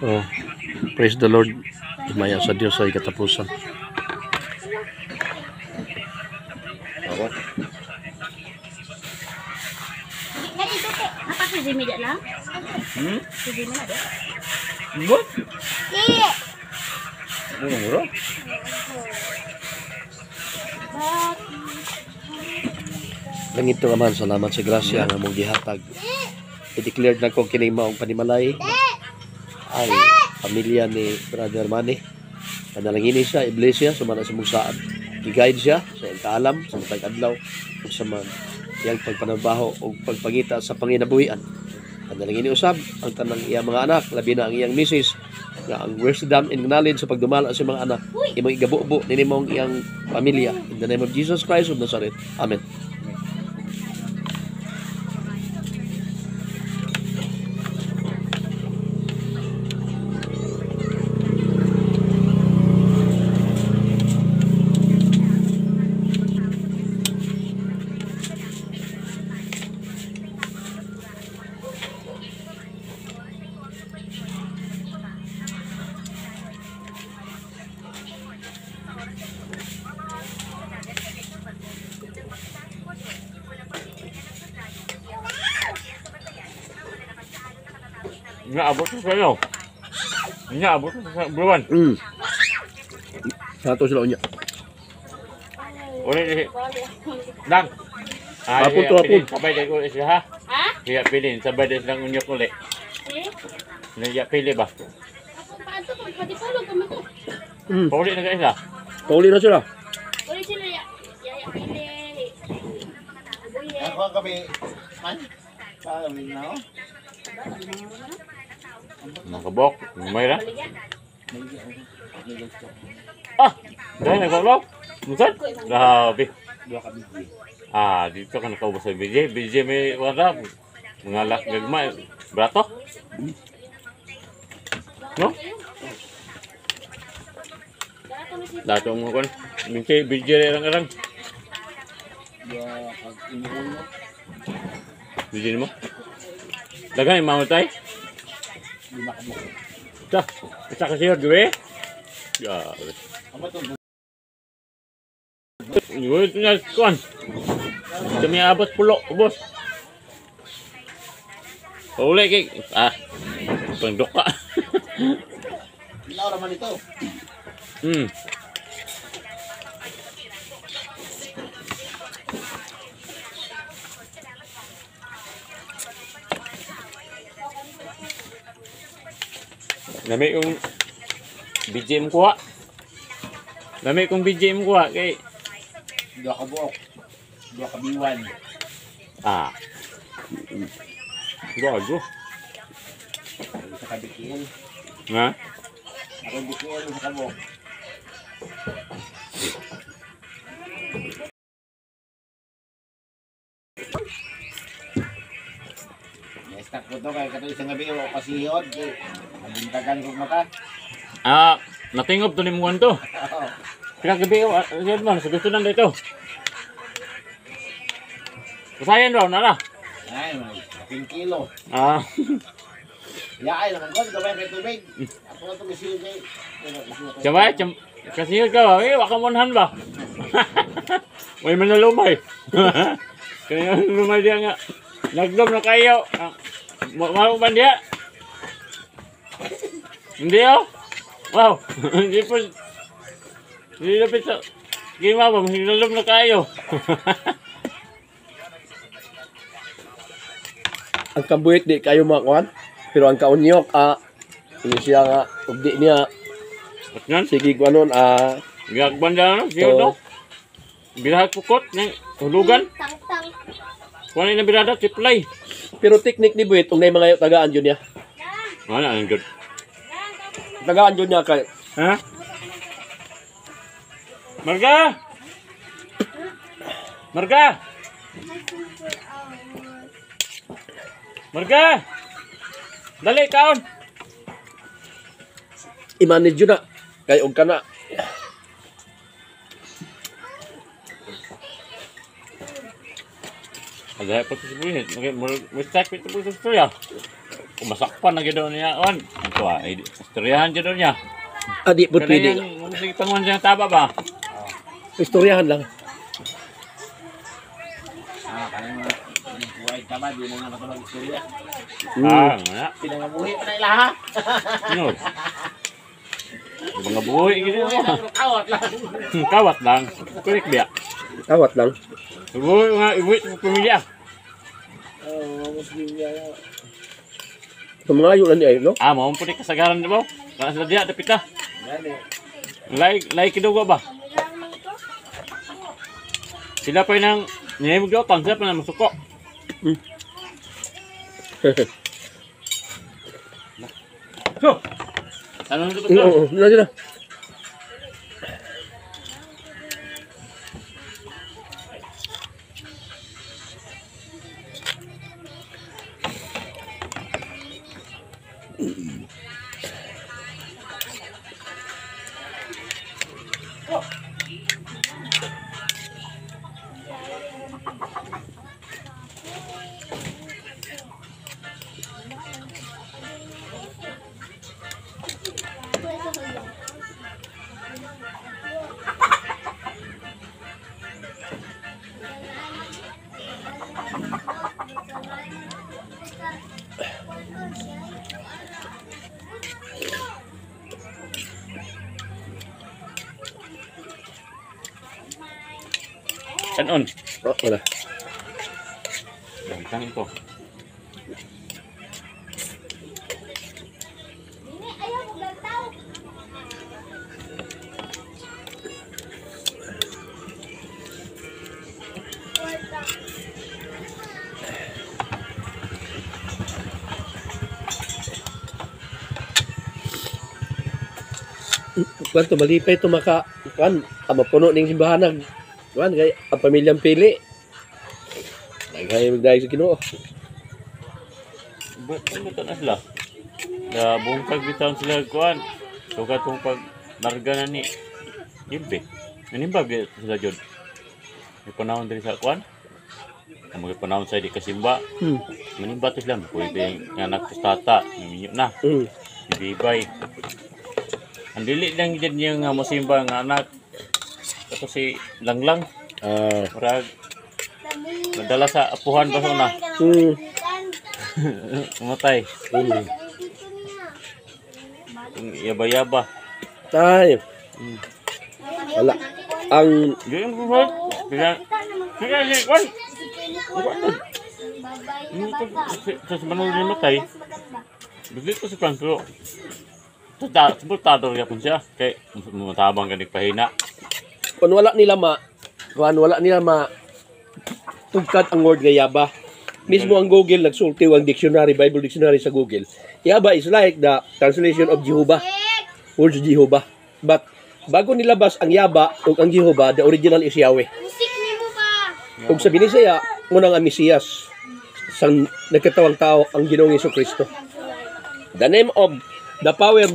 Oh, praise the Lord. Maya sa Diyos ay katapusan. Ako. Apa sih Jimmy dak lang? Si Jimmy na dak. What? Iya. Mura-mura? Langit to naman, salamat sa grasya nga mong gihatag. I-declared na ko kining maong panimalay ang pamilya ni Brother Manny. Panalangini siya, i-bless siya, sumana sa mong saan. I-guide siya sa iyang kaalam, sa matag adlaw, ug sa man iyang pagpanabaho o pagpangita sa panginabuhian. Panalangini usab ang tanang iyang mga anak, labi na ang iyang misis, nga ang wisdom and knowledge sa pagdumala sa mga anak, imong igabubo nini mong iyang pamilya. In the name of Jesus Christ of Nazareth. Amen. Inaabot ko sa'yo. Inaabot ko sa buwan. Sato sila unya. Ulit Dang. Hapon to, hapon. Sabay din ko siya ha. Ha? Kaya pilin. Sabay din silang unyok ulit. Eh? Naya pili ba? Ako paano ko pati pulog ka mo to. Pauli na ka isa. Pauli na sila. Uli sila ya. Ya pili. Ako kami man. Kami na ako. Nakabok. Mayra. Ah! Dahil nagpapalok. Musan? Grabe. Ah, dito ka nakaubos sa BJ. BJ may wala. Mga gagma. Brato? No? Dato mo kon. BJ erang-erang. BJ mo? Dagan yung mamatay? Isa kasi yun, gabi? Grabe. Yun, ito na, kuhan. Ito may abot pulo, ubos. Pauli kay, pangdok ka. Ilaw naman ito. Lami kong BGM kuha. Lami kong BGM kuha kay Dua ka buok. Dua ka biwan. Gago. Isa ka bikin. Ha? Ako bikin sa kabok. Nestak ko to kay kato isang gabi o pasihod. Nabintagan kong mata. Natingob to ni Muan to. Kaya gabi yun man, sa gusto nang dito. Kasayan raw, nara. Ay, 10 kilo. Ya ay naman ko, gawin kay tubig. Ako na ito kasi kay. Sabay, kasi ka ba? Waka monhan ba? May manalumay. Kaya lumay dia nga. Nagdom na kayo. Mau ba dia? Hindi oh. Wow. Hindi po. Hindi na pito. Gima ba? Hinalom na kayo. Ang kabuhit di kayo makuan, pero ang kaunyok, ini siya nga, ugdi niya, At yan. sige guanon, Gagbanda na. Siyo to. Birahat pukot. Hulugan. Tang-tang. Kung ano na birada, siplay. pero teknik ni Buhit, kung na yung mga tagaan dyan niya. Ano, ang good. Tagaan dyan niya kay, Ha? Marga! Marga! Marga! Dali, kaon! i-manage yun na, kay og ka na. Agay pa sa buhit. May stack ito po sa storya. Kumasakpan na gano'n niya. ko ay istoryahan dyan doon niya. Adi po pwede. Sige panguhan siya ng taba ba? Istoryahan lang. Kanang mga buhay ka ba, di mo nga matulog istorya. Nga. Pinangabuhi pa na ilaha. Ano? Mga buhay gitu. Kawat lang. Kawat lang. Kulik biya. Tawat lang. Buhay nga ibuit ng pamilya. Kumangayo lang niya, no? Mau punik kasagaran di ba? Kana sila diya dapit na. Gani. Lay kidugo ba? Sila pa nang niyemog yotang, sila pa nang masuko. So, ano nito ba? Oo, na. Kanon. Oh, wala. Bangkang ito. Ayaw mo gantaw. Kwanto malipay ito mapuno ning simbahan. Kwan kay ang pamilyang pili. Naghay magdayeg sa Ginoo. Ba't ano ito na sila? Na bungkag bitaw sila kuan. So katong pag larga na ni Gilbe. Nanimbag sila jud. May panahon din sa kuan. Ang mga panahon sa di kasimba. Manimba to sila. Pwede yung anak ko tata. Naminyo na. Ibibay. Ang dili lang dyan yung masimba ng anak. Ito si Langlang. Marag. Nadala sa apuhan ba na? Umatay. Yaba-yaba. Tay. Wala. Ang Ganyan ko ba? Kaya kuan. Sa manong limatay. Bigit ko si Franco. Supportador yapon siya. Kaya matabang ka nagpahina. kung wala nila tugkad ang word nga yaba. Mismo ang Google nagsulti ang dictionary, Bible dictionary sa Google. Yaba is like the translation of Jehovah. Words of Jehovah. But bago nilabas ang yaba o ang Jehovah, the original is Yahweh. Musik ni mo pa. Kung sa Binisaya, muna nga Mesiyas. Sang nagkatawang tao ang Ginoong Jesucristo. The name of the power